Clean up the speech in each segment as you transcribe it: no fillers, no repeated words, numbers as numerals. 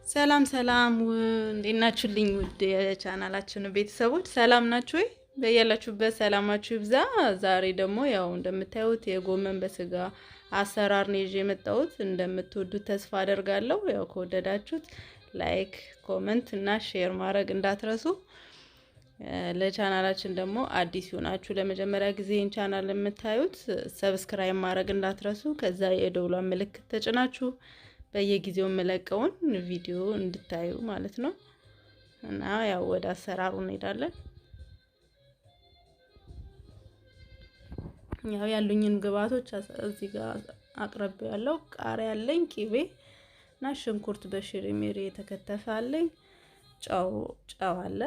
ሰላም ሰላም እንዴት ናችሁልኝ? ውድ የቻናላችን ቤተሰቦች ሰላም ናችሁ ወይ? በያላችሁበት ሰላማችሁ ይብዛ። ዛሬ ደግሞ ያው እንደምታዩት የጎመን በስጋ አሰራር ነው ይዤ የመጣሁት። እንደምትወዱት ተስፋ አደርጋለሁ። ያው ከወደዳችሁት ላይክ፣ ኮመንት እና ሼር ማድረግ እንዳትረሱ። ለቻናላችን ደግሞ አዲስ ይሆናችሁ ለመጀመሪያ ጊዜ ይህን ቻናል የምታዩት ሰብስክራይብ ማድረግ እንዳትረሱ። ከዛ የደውሏን ምልክት ተጭናችሁ በየጊዜው የምለቀውን ቪዲዮ እንድታዩ ማለት ነው። እና ያው ወደ አሰራሩ እንሄዳለን። ያው ያሉኝን ግብአቶች እዚህ ጋር አቅርቤ ያለው ቃሪያ አለኝ፣ ቂቤ እና ሽንኩርት በሽሪሚሪ የተከተፈ አለኝ፣ ጨው አለ፣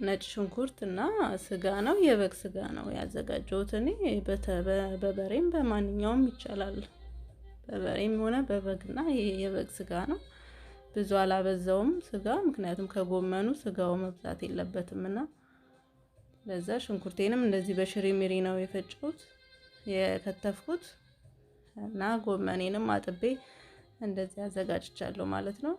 ነጭ ሽንኩርት እና ስጋ ነው። የበግ ስጋ ነው ያዘጋጀሁት እኔ። በበሬም በማንኛውም ይቻላል። በበሬም ሆነ በበግና የበግ ስጋ ነው። ብዙ አላበዛውም ስጋ፣ ምክንያቱም ከጎመኑ ስጋው መብዛት የለበትምና። ለዛ ሽንኩርቴንም እንደዚህ በሽሪሚሪ ነው የፈጨሁት የከተፍኩት እና ጎመኔንም አጥቤ እንደዚህ አዘጋጅቻለሁ ማለት ነው።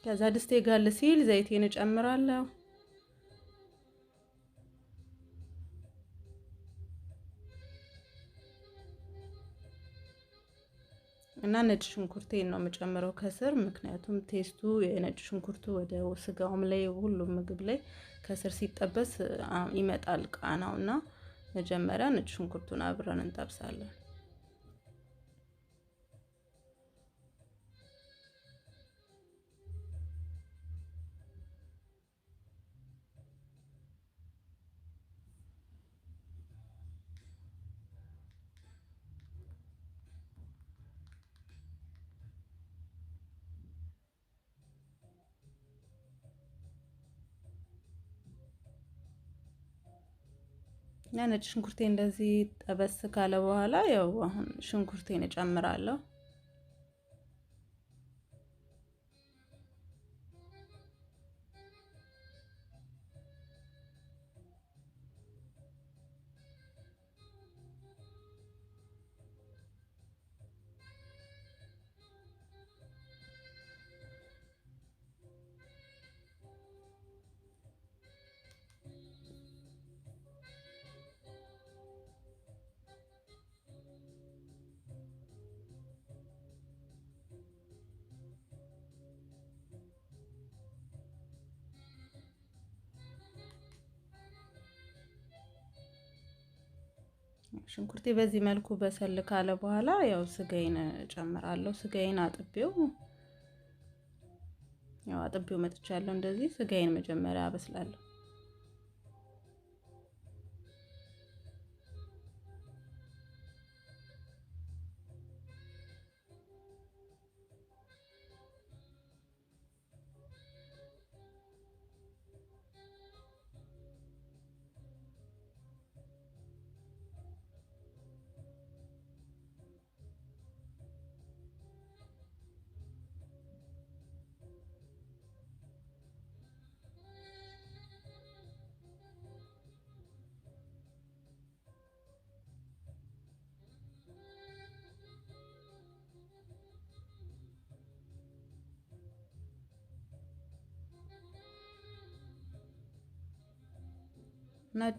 ከዛ ድስቴ ጋል ሲል ዘይቴን እጨምራለሁ እና ነጭ ሽንኩርቴን ነው የምጨምረው ከስር፣ ምክንያቱም ቴስቱ የነጭ ሽንኩርቱ ወደ ስጋውም ላይ ሁሉም ምግብ ላይ ከስር ሲጠበስ ይመጣል ቃናውና መጀመሪያ ነጭ ሽንኩርቱን አብረን እንጠብሳለን። እና ነጭ ሽንኩርቴ እንደዚህ ጠበስ ካለ በኋላ ያው አሁን ሽንኩርቴን እጨምራለሁ። ሽንኩርቴ በዚህ መልኩ በሰል ካለ በኋላ ያው ስጋዬን እጨምራለሁ። ስጋዬን አጥቤው መጥቻለሁ። እንደዚህ ስጋዬን መጀመሪያ አበስላለሁ።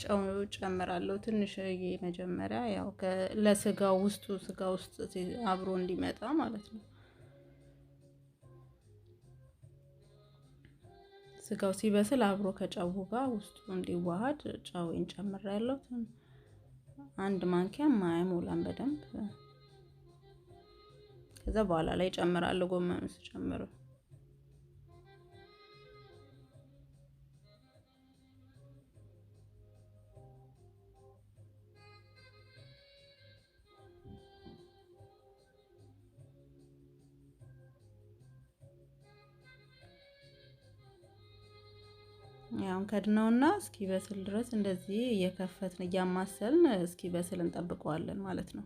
ጨው ጨምራለሁ ትንሽዬ መጀመሪያ ያው ለስጋው ስጋ ውስጥ አብሮ እንዲመጣ ማለት ነው። ስጋው ሲበስል አብሮ ከጨው ጋር ውስጡ እንዲዋሃድ ጨውን ጨምሬያለሁ። አንድ ማንኪያ አይሞላም በደንብ። ከዛ በኋላ ላይ ጨምራለሁ ጎመኑ ስጨምረው። ያው ከድነውና እስኪበስል ድረስ እንደዚህ እየከፈትን እያማሰልን እስኪበስል እንጠብቀዋለን ማለት ነው።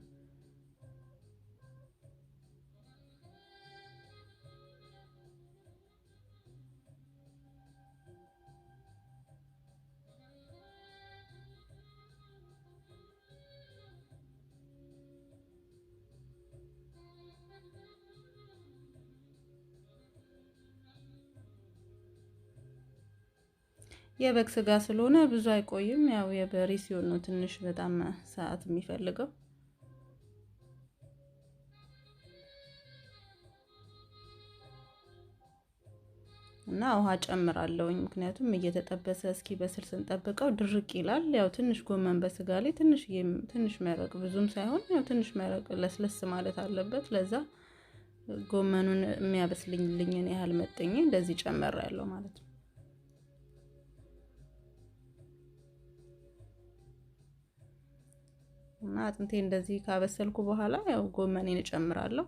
የበግ ስጋ ስለሆነ ብዙ አይቆይም። ያው የበሬ ሲሆን ነው ትንሽ በጣም ሰዓት የሚፈልገው። እና ውሃ ጨምራለሁኝ ምክንያቱም እየተጠበሰ እስኪ በስል ስንጠብቀው ድርቅ ይላል። ያው ትንሽ ጎመን በስጋ ላይ ትንሽ መረቅ ብዙም ሳይሆን ያው ትንሽ መረቅ ለስለስ ማለት አለበት። ለዛ ጎመኑን የሚያበስልኝን ያህል መጠኝ እንደዚህ ጨምሬያለሁ ማለት ነው። እና አጥንቴ እንደዚህ ካበሰልኩ በኋላ ያው ጎመኔን እጨምራለሁ።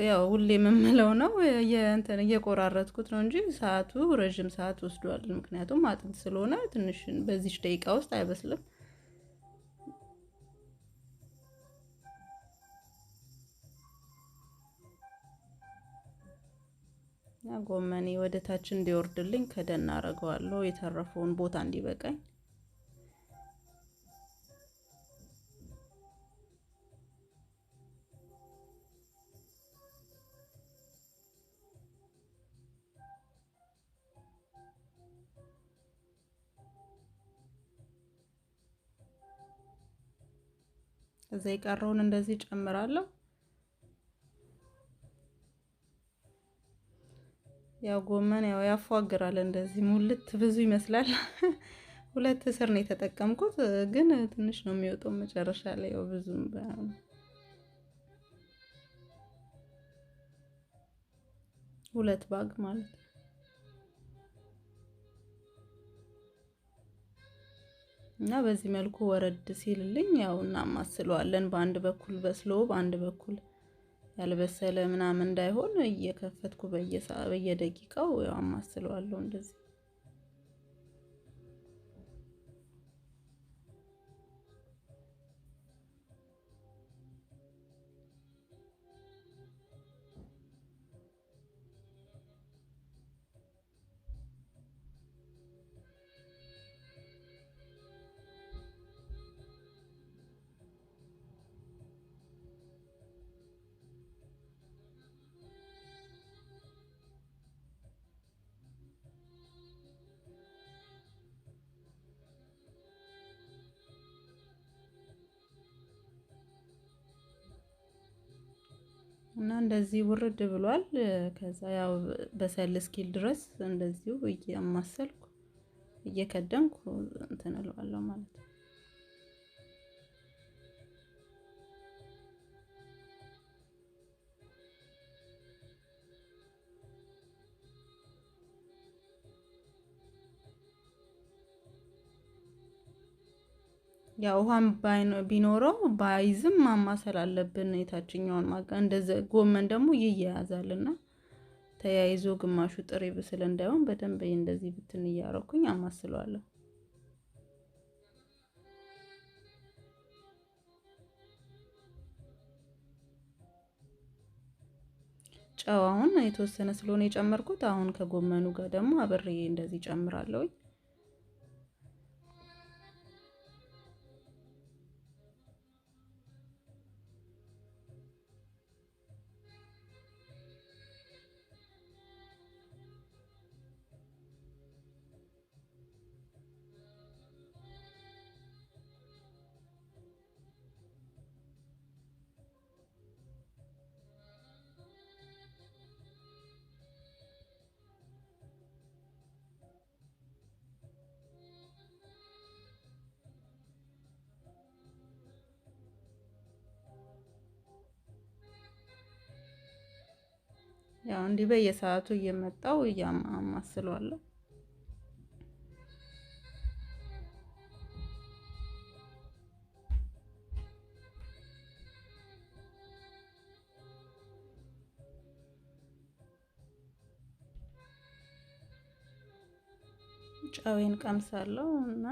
ያው ሁሌ የምምለው ነው የእንትን እየቆራረጥኩት ነው እንጂ ሰዓቱ ረጅም ሰዓት ወስዷል። ምክንያቱም አጥንት ስለሆነ ትንሽ በዚህ ደቂቃ ውስጥ አይበስልም። ጎመኔ ወደ ታች እንዲወርድልኝ ከደን አደርገዋለሁ የተረፈውን ቦታ እንዲበቃኝ። እዛ የቀረውን እንደዚህ ጨምራለሁ። ያው ጎመን ያው ያፏግራል እንደዚህ ሙልት ብዙ ይመስላል። ሁለት ስር ነው የተጠቀምኩት ግን ትንሽ ነው የሚወጣው መጨረሻ ላይ ያው ብዙም ሁለት ባግ ማለት ነው። እና በዚህ መልኩ ወረድ ሲልልኝ ያው እናማስለዋለን። በአንድ በኩል በስሎ በአንድ በኩል ያልበሰለ ምናምን እንዳይሆን እየከፈትኩ በየደቂቃው ያው አማስለዋለሁ እንደዚህ። እና እንደዚህ ውርድ ብሏል። ከዛ ያው በሰል እስኪል ድረስ እንደዚሁ እያማሰልኩ እየከደንኩ እንትን እለዋለሁ ማለት ነው። ያው ውሃም ቢኖረው ባይዝም ማማሰል አለብን። የታችኛውን እንደዚህ ጎመን ደግሞ ይያያዛልና ተያይዞ ግማሹ ጥሬ ብስል እንዳይሆን በደንብ እንደዚህ ብትን እያረኩኝ አማስለዋለሁ። ጨው አሁን የተወሰነ ስለሆነ የጨመርኩት አሁን ከጎመኑ ጋር ደግሞ አብሬ እንደዚህ ጨምራለሁ። ያው እንዲህ በየሰዓቱ እየመጣው እያማስለዋለሁ። ጨዌን ቀምሳለሁ እና